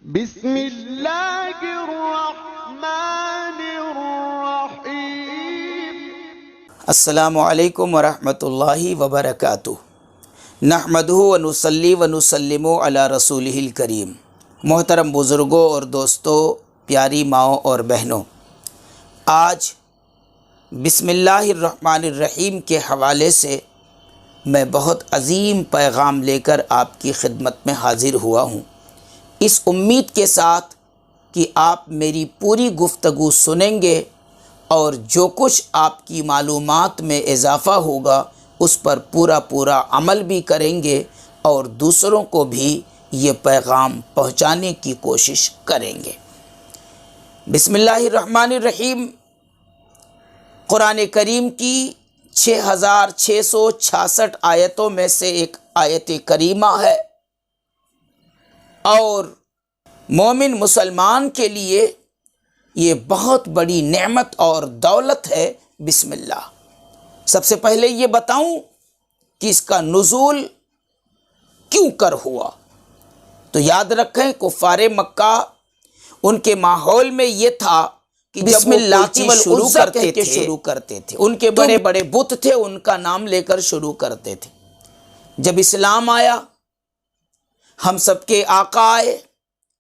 بسم اللہ الرحمن الرحیم۔ السلام علیکم ورحمۃ اللہ وبرکاتہ۔ نحمدہ ونصلی ونسلم علی رسولہ الکریم۔ محترم بزرگوں اور دوستوں، پیاری ماؤں اور بہنوں، آج بسم اللہ الرحمن الرحیم کے حوالے سے میں بہت عظیم پیغام لے کر آپ کی خدمت میں حاضر ہوا ہوں، اس امید کے ساتھ کہ آپ میری پوری گفتگو سنیں گے اور جو کچھ آپ کی معلومات میں اضافہ ہوگا اس پر پورا عمل بھی کریں گے اور دوسروں کو بھی یہ پیغام پہنچانے کی کوشش کریں گے۔ بسم اللہ الرحمن الرحیم قرآن کریم کی 6666 آیتوں میں سے ایک آیت کریمہ ہے، اور مومن مسلمان کے لیے یہ بہت بڑی نعمت اور دولت ہے۔ بسم اللہ۔ سب سے پہلے یہ بتاؤں کہ اس کا نزول کیوں کر ہوا، تو یاد رکھیں کفار مکہ ان کے ماحول میں یہ تھا کہ بسم اللہ شروع کرتے تھے، ان کے بڑے بڑے بت تھے، ان کا نام لے کر شروع کرتے تھے۔ جب اسلام آیا، ہم سب کے آقا آئے،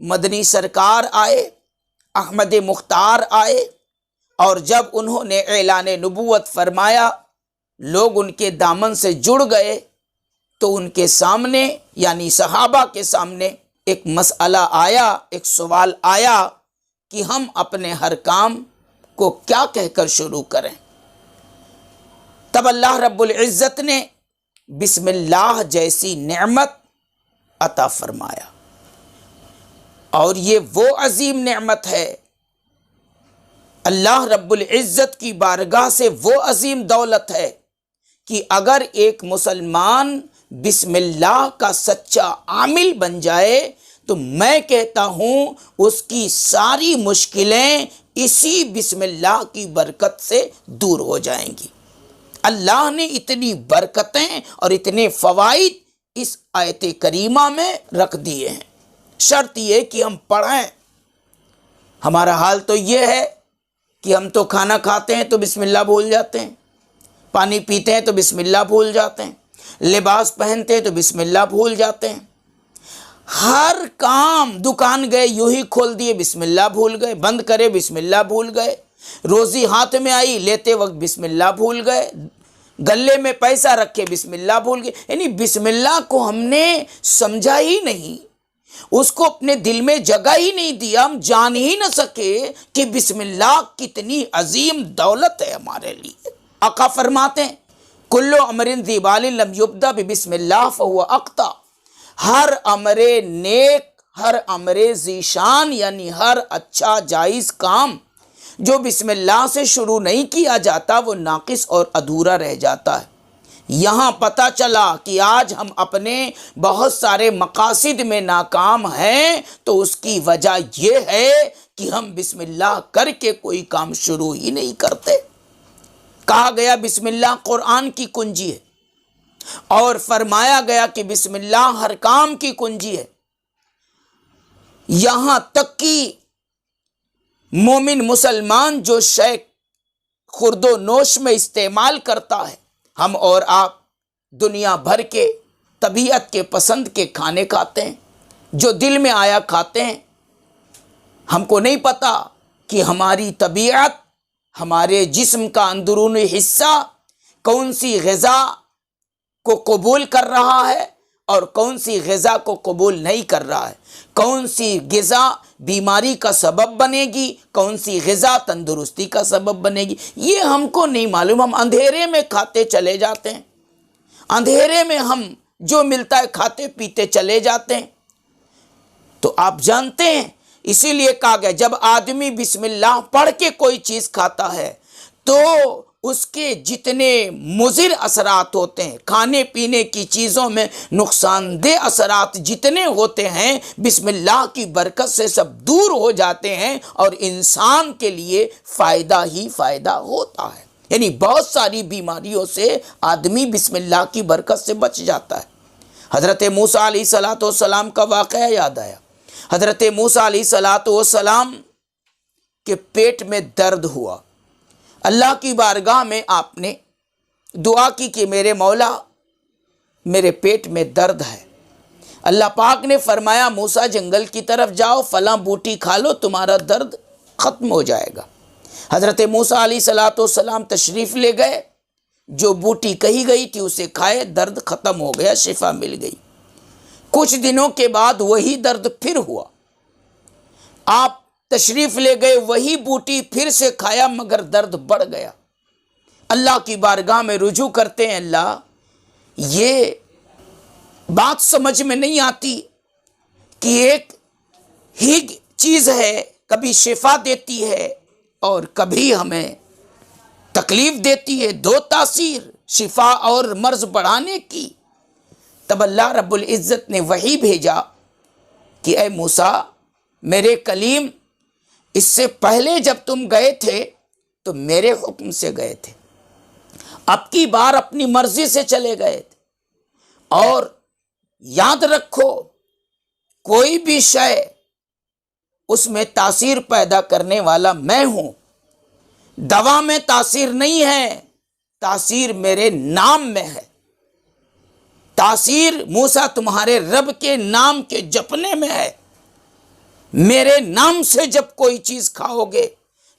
مدنی سرکار آئے، احمد مختار آئے، اور جب انہوں نے اعلان نبوت فرمایا، لوگ ان کے دامن سے جڑ گئے، تو ان کے سامنے یعنی صحابہ کے سامنے ایک مسئلہ آیا، ایک سوال آیا کہ ہم اپنے ہر کام کو کیا کہہ کر شروع کریں۔ تب اللہ رب العزت نے بسم اللہ جیسی نعمت عطا فرمایا، اور یہ وہ عظیم نعمت ہے، اللہ رب العزت کی بارگاہ سے وہ عظیم دولت ہے کہ اگر ایک مسلمان بسم اللہ کا سچا عامل بن جائے تو میں کہتا ہوں اس کی ساری مشکلیں اسی بسم اللہ کی برکت سے دور ہو جائیں گی۔ اللہ نے اتنی برکتیں اور اتنے فوائد اس آیت کریمہ میں رکھ دیے ہیں، شرط یہ کہ ہم پڑھیں۔ ہمارا حال تو یہ ہے کہ ہم تو کھانا کھاتے ہیں تو بسم اللہ بھول جاتے ہیں، پانی پیتے ہیں تو بسم اللہ بھول جاتے ہیں، لباس پہنتے ہیں تو بسم اللہ بھول جاتے ہیں، ہر کام دکان گئے یوں ہی کھول دیے بسم اللہ بھول گئے، بند کرے بسم اللہ بھول گئے، روزی ہاتھ میں آئی لیتے وقت بسم اللہ بھول گئے، گلے میں پیسہ رکھے بسم اللہ بھول گئے۔ یعنی بسم اللہ کو ہم نے سمجھا ہی نہیں، اس کو اپنے دل میں جگہ ہی نہیں دیا، ہم جان ہی نہ سکے کہ بسم اللہ کتنی عظیم دولت ہے ہمارے لیے۔ آقا فرماتے ہیں کل امر ذی بال لم یبدأ بسم اللہ فہو اقطع، ہر امر نیک، ہر امر ذی شان یعنی ہر اچھا جائز کام جو بسم اللہ سے شروع نہیں کیا جاتا وہ ناقص اور ادھورا رہ جاتا ہے۔ یہاں پتہ چلا کہ آج ہم اپنے بہت سارے مقاصد میں ناکام ہیں تو اس کی وجہ یہ ہے کہ ہم بسم اللہ کر کے کوئی کام شروع ہی نہیں کرتے۔ کہا گیا بسم اللہ قرآن کی کنجی ہے، اور فرمایا گیا کہ بسم اللہ ہر کام کی کنجی ہے، یہاں تک کہ مومن مسلمان جو شے خورد و نوش میں استعمال کرتا ہے، ہم اور آپ دنیا بھر کے طبیعت کے پسند کے کھانے کھاتے ہیں، جو دل میں آیا کھاتے ہیں، ہم کو نہیں پتا کہ ہماری طبیعت، ہمارے جسم کا اندرونی حصہ کون سی غذا کو قبول کر رہا ہے اور کون سی غذا کو قبول نہیں کر رہا ہے، کون سی غذا بیماری کا سبب بنے گی، کون سی غذا تندرستی کا سبب بنے گی، یہ ہم کو نہیں معلوم۔ ہم اندھیرے میں کھاتے چلے جاتے ہیں، اندھیرے میں ہم جو ملتا ہے کھاتے پیتے چلے جاتے ہیں۔ تو آپ جانتے ہیں، اسی لیے کہا گیا جب آدمی بسم اللہ پڑھ کے کوئی چیز کھاتا ہے تو اس کے جتنے مضر اثرات ہوتے ہیں، کھانے پینے کی چیزوں میں نقصان دہ اثرات جتنے ہوتے ہیں بسم اللہ کی برکت سے سب دور ہو جاتے ہیں اور انسان کے لیے فائدہ ہی فائدہ ہوتا ہے۔ یعنی بہت ساری بیماریوں سے آدمی بسم اللہ کی برکت سے بچ جاتا ہے۔ حضرت موسیٰ علیہ السلام کا واقعہ یاد آیا۔ حضرت موسیٰ علیہ السلام کے پیٹ میں درد ہوا. اللہ کی بارگاہ میں آپ نے دعا کی کہ میرے مولا میرے پیٹ میں درد ہے. اللہ پاک نے فرمایا موسیٰ جنگل کی طرف جاؤ، فلاں بوٹی کھا لو، تمہارا درد ختم ہو جائے گا. حضرت موسیٰ علیہ السلام تشریف لے گئے، جو بوٹی کہی گئی تھی اسے کھائے، درد ختم ہو گیا، شفا مل گئی. کچھ دنوں کے بعد وہی درد پھر ہوا، آپ تشریف لے گئے، وہی بوٹی پھر سے کھایا مگر درد بڑھ گیا. اللہ کی بارگاہ میں رجوع کرتے ہیں، اللہ یہ بات سمجھ میں نہیں آتی کہ ایک ہی چیز ہے، کبھی شفا دیتی ہے اور کبھی ہمیں تکلیف دیتی ہے، دو تاثیر شفا اور مرض بڑھانے کی. تب اللہ رب العزت نے وحی بھیجا کہ اے موسیٰ میرے کلیم، اس سے پہلے جب تم گئے تھے تو میرے حکم سے گئے تھے، اب کی بار اپنی مرضی سے چلے گئے تھے. اور یاد رکھو کوئی بھی شے اس میں تاثیر پیدا کرنے والا میں ہوں. دوا میں تاثیر نہیں ہے، تاثیر میرے نام میں ہے. تاثیر موسیٰ تمہارے رب کے نام کے جپنے میں ہے. میرے نام سے جب کوئی چیز کھاؤ گے،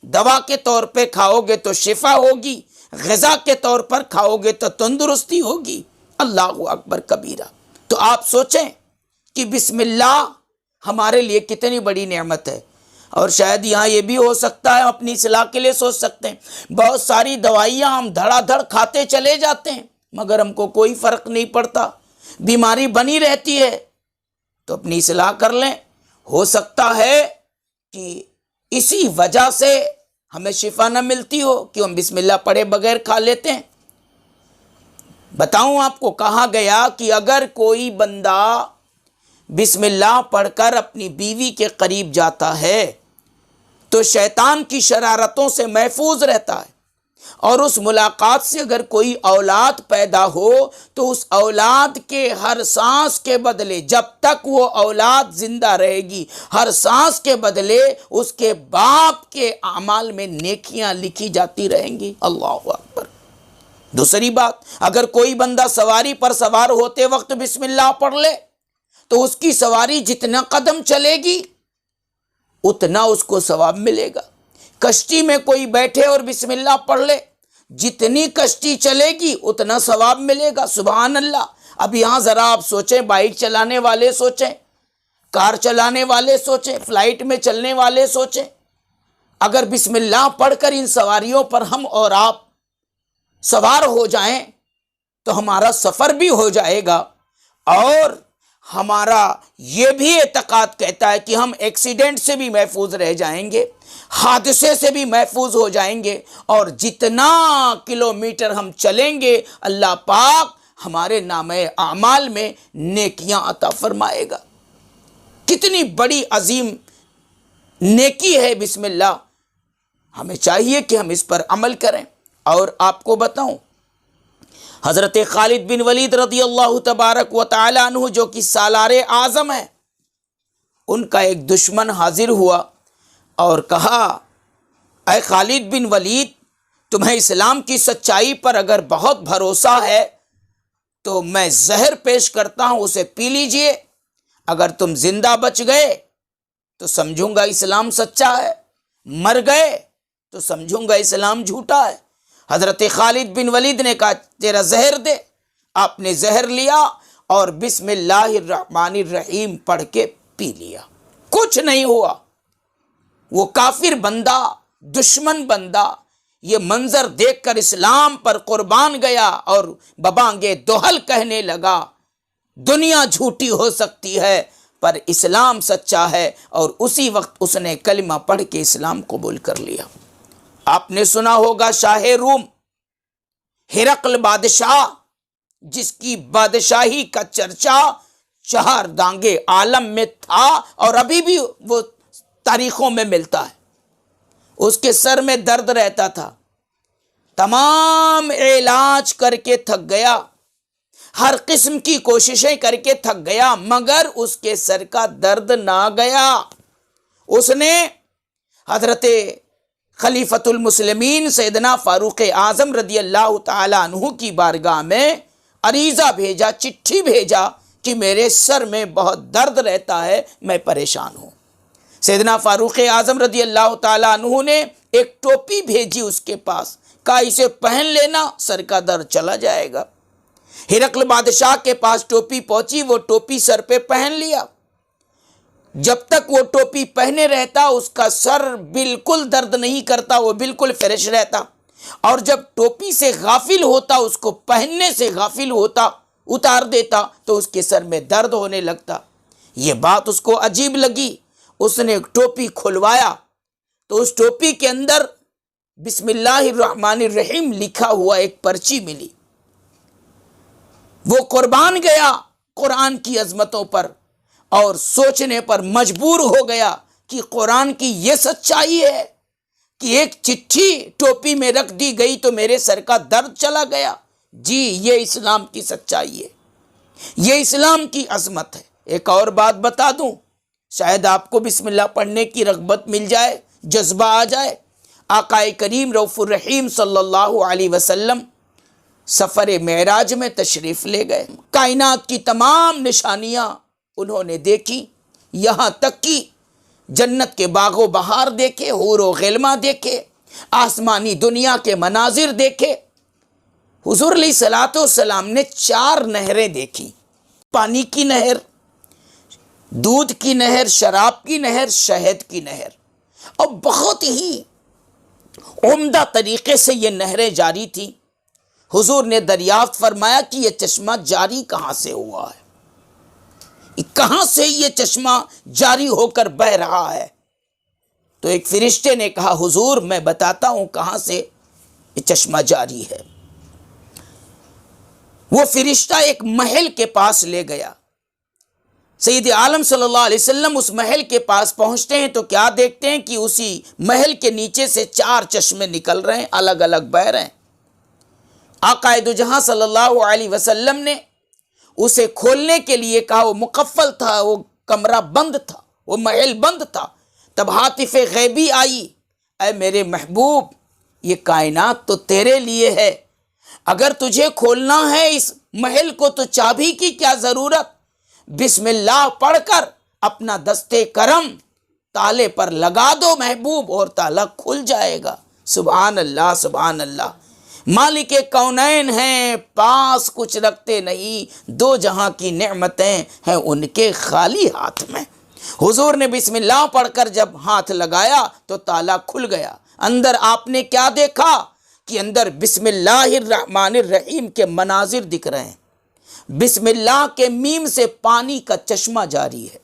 دوا کے طور پہ کھاؤ گے تو شفا ہوگی، غذا کے طور پر کھاؤ گے تو تندرستی ہوگی. اللہ اکبر کبیرہ. تو آپ سوچیں کہ بسم اللہ ہمارے لیے کتنی بڑی نعمت ہے. اور شاید یہاں یہ بھی ہو سکتا ہے، اپنی اصلاح کے لیے سوچ سکتے ہیں بہت ساری دوائیاں ہم دھڑا دھڑ کھاتے چلے جاتے ہیں مگر ہم کو کوئی فرق نہیں پڑتا، بیماری بنی رہتی ہے. تو اپنی اصلاح کر لیں، ہو سکتا ہے کہ اسی وجہ سے ہمیں شفا نہ ملتی ہو کہ ہم بسم اللہ پڑھے بغیر کھا لیتے ہیں. بتاؤں آپ کو، کہا گیا کہ اگر کوئی بندہ بسم اللہ پڑھ کر اپنی بیوی کے قریب جاتا ہے تو شیطان کی شرارتوں سے محفوظ رہتا ہے، اور اس ملاقات سے اگر کوئی اولاد پیدا ہو تو اس اولاد کے ہر سانس کے بدلے، جب تک وہ اولاد زندہ رہے گی، ہر سانس کے بدلے اس کے باپ کے اعمال میں نیکیاں لکھی جاتی رہیں گی. اللہ اکبر. دوسری بات، اگر کوئی بندہ سواری پر سوار ہوتے وقت بسم اللہ پڑھ لے تو اس کی سواری جتنا قدم چلے گی اتنا اس کو ثواب ملے گا. کشتی میں کوئی بیٹھے اور بسم اللہ پڑھ لے، جتنی کشتی چلے گی اتنا ثواب ملے گا. سبحان اللہ. اب یہاں ذرا آپ سوچیں، بائک چلانے والے سوچیں، کار چلانے والے سوچیں، فلائٹ میں چلنے والے سوچیں، اگر بسم اللہ پڑھ کر ان سواریوں پر ہم اور آپ سوار ہو جائیں تو ہمارا سفر بھی ہو جائے گا، اور ہمارا یہ بھی اعتقاد کہتا ہے کہ ہم ایکسیڈنٹ سے بھی محفوظ رہ جائیں گے، حادثے سے بھی محفوظ ہو جائیں گے، اور جتنا کلومیٹر ہم چلیں گے اللہ پاک ہمارے نامہ اعمال میں نیکیاں عطا فرمائے گا. کتنی بڑی عظیم نیکی ہے بسم اللہ. ہمیں چاہیے کہ ہم اس پر عمل کریں. اور آپ کو بتاؤں، حضرت خالد بن ولید رضی اللہ تبارک و تعالی عنہ جو کہ سالار اعظم ہے، ان کا ایک دشمن حاضر ہوا اور کہا اے خالد بن ولید، تمہیں اسلام کی سچائی پر اگر بہت بھروسہ ہے تو میں زہر پیش کرتا ہوں، اسے پی لیجئے. اگر تم زندہ بچ گئے تو سمجھوں گا اسلام سچا ہے، مر گئے تو سمجھوں گا اسلام جھوٹا ہے. حضرت خالد بن ولید نے کہا تیرا زہر دے. آپ نے زہر لیا اور بسم اللہ الرحمن الرحیم پڑھ کے پی لیا، کچھ نہیں ہوا. وہ کافر بندہ، دشمن بندہ یہ منظر دیکھ کر اسلام پر قربان گیا اور ببانگے دوہل کہنے لگا دنیا جھوٹی ہو سکتی ہے پر اسلام سچا ہے، اور اسی وقت اس نے کلمہ پڑھ کے اسلام قبول کر لیا. آپ نے سنا ہوگا شاہ روم ہرقل بادشاہ، جس کی بادشاہی کا چرچا چہار دانگے عالم میں تھا اور ابھی بھی وہ تاریخوں میں ملتا ہے. اس کے سر میں درد رہتا تھا، تمام علاج کر کے تھک گیا. ہر قسم کی کوششیں کر کے تھک گیا، مگر اس کے سر کا درد نہ گیا۔ اس نے حضرت خلیفۃ المسلمین سیدنا فاروق اعظم رضی اللہ تعالی عنہ کی بارگاہ میں عریضہ بھیجا، چٹھی بھیجا کہ میرے سر میں بہت درد رہتا ہے، میں پریشان ہوں۔ سیدنا فاروق اعظم رضی اللہ تعالی عنہ نے ایک ٹوپی بھیجی اس کے پاس، کہا اسے پہن لینا، سر کا درد چلا جائے گا۔ ہرقل بادشاہ کے پاس ٹوپی پہنچی، وہ ٹوپی سر پہ پہن لیا۔ جب تک وہ ٹوپی پہنے رہتا اس کا سر بالکل درد نہیں کرتا، وہ بالکل فریش رہتا، اور جب ٹوپی سے غافل ہوتا، اس کو پہننے سے غافل ہوتا، اتار دیتا تو اس کے سر میں درد ہونے لگتا۔ یہ بات اس کو عجیب لگی، اس نے ایک ٹوپی کھلوایا تو اس ٹوپی کے اندر بسم اللہ الرحمن الرحیم لکھا ہوا ایک پرچی ملی۔ وہ قربان گیا قرآن کی عظمتوں پر اور سوچنے پر مجبور ہو گیا کہ قرآن کی یہ سچائی ہے کہ ایک چٹھی ٹوپی میں رکھ دی گئی تو میرے سر کا درد چلا گیا۔ جی، یہ اسلام کی سچائی ہے، یہ اسلام کی عظمت ہے۔ ایک اور بات بتا دوں، شاید آپ کو بسم اللہ پڑھنے کی رغبت مل جائے، جذبہ آ جائے۔ آقا کریم رؤوف الرحیم صلی اللہ علیہ وسلم سفر معراج میں تشریف لے گئے، کائنات کی تمام نشانیاں انہوں نے دیکھی، یہاں تک کہ جنت کے باغ و بہار دیکھے، حور و غلماں دیکھے، آسمانی دنیا کے مناظر دیکھے۔ حضور علیہ الصلوۃ والسلام نے 4 نہریں دیکھی، پانی کی نہر، دودھ کی نہر، شراب کی نہر، شہد کی نہر، اور بہت ہی عمدہ طریقے سے یہ نہریں جاری تھیں۔ حضور نے دریافت فرمایا کہ یہ چشمہ جاری کہاں سے ہوا ہے، کہاں سے یہ چشمہ جاری ہو کر بہ رہا ہے؟ تو ایک فرشتے نے کہا حضور میں بتاتا ہوں کہاں سے یہ چشمہ جاری ہے۔ وہ فرشتہ ایک محل کے پاس لے گیا۔ سید عالم صلی اللہ علیہ وسلم اس محل کے پاس پہنچتے ہیں تو کیا دیکھتے ہیں کہ اسی محل کے نیچے سے 4 چشمے نکل رہے ہیں، الگ الگ بہ رہے ہیں۔ آقا دو جہاں صلی اللہ علیہ وسلم نے اسے کھولنے کے لیے کہا، وہ مقفل تھا، وہ کمرہ بند تھا، وہ محل بند تھا۔ تب ہاتف غیبی آئی، اے میرے محبوب، یہ کائنات تو تیرے لیے ہے، اگر تجھے کھولنا ہے اس محل کو تو چابی کی کیا ضرورت؟ بسم اللہ پڑھ کر اپنا دستے کرم تالے پر لگا دو محبوب، اور تالا کھل جائے گا۔ سبحان اللہ، سبحان اللہ۔ مالک کونین ہیں، پاس کچھ رکھتے نہیں، 2 جہاں کی نعمتیں ہیں ان کے خالی ہاتھ میں۔ حضور نے بسم اللہ پڑھ کر جب ہاتھ لگایا تو تالا کھل گیا۔ اندر آپ نے کیا دیکھا کہ اندر بسم اللہ الرحمن الرحیم کے مناظر دکھ رہے ہیں۔ بسم اللہ کے میم سے پانی کا چشمہ جاری ہے،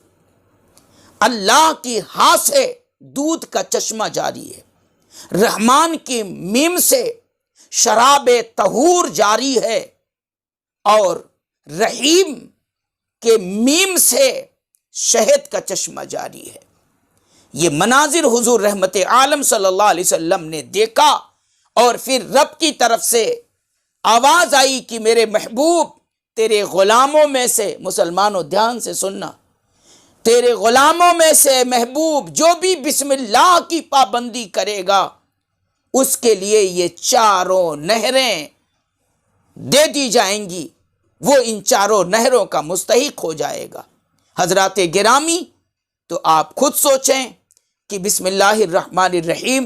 اللہ کی ہاں سے دودھ کا چشمہ جاری ہے، رحمان کی میم سے شراب طہور جاری ہے، اور رحیم کے میم سے شہد کا چشمہ جاری ہے۔ یہ مناظر حضور رحمت عالم صلی اللہ علیہ وسلم نے دیکھا، اور پھر رب کی طرف سے آواز آئی کہ میرے محبوب، تیرے غلاموں میں سے، مسلمانوں دھیان سے سننا، تیرے غلاموں میں سے محبوب جو بھی بسم اللہ کی پابندی کرے گا اس کے لیے یہ 4 نہریں دے دی جائیں گی، وہ ان 4 نہروں کا مستحق ہو جائے گا۔ حضرات گرامی، تو آپ خود سوچیں کہ بسم اللہ الرحمن الرحیم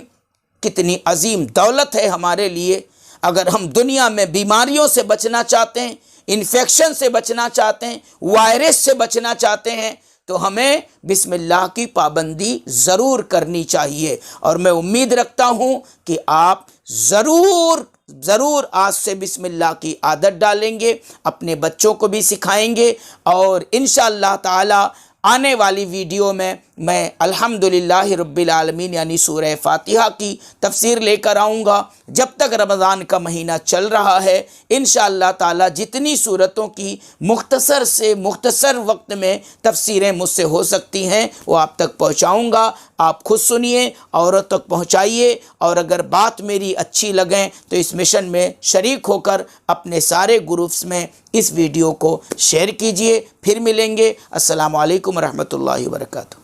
کتنی عظیم دولت ہے ہمارے لیے۔ اگر ہم دنیا میں بیماریوں سے بچنا چاہتے ہیں، انفیکشن سے بچنا چاہتے ہیں، وائرس سے بچنا چاہتے ہیں، تو ہمیں بسم اللہ کی پابندی ضرور کرنی چاہیے۔ اور میں امید رکھتا ہوں کہ آپ ضرور آج سے بسم اللہ کی عادت ڈالیں گے، اپنے بچوں کو بھی سکھائیں گے، اور انشاءاللہ تعالی آنے والی ویڈیو میں میں الحمدللہ رب العالمین یعنی سورہ فاتحہ کی تفسیر لے کر آؤں گا۔ جب تک رمضان کا مہینہ چل رہا ہے انشاءاللہ تعالی جتنی صورتوں کی مختصر سے مختصر وقت میں تفسیریں مجھ سے ہو سکتی ہیں وہ آپ تک پہنچاؤں گا۔ آپ خود سنیے، اوروں تک پہنچائیے، اور اگر بات میری اچھی لگیں تو اس مشن میں شریک ہو کر اپنے سارے گروپس میں اس ویڈیو کو شیئر کیجئے۔ پھر ملیں گے۔ السلام علیکم ورحمۃ اللہ وبرکاتہ۔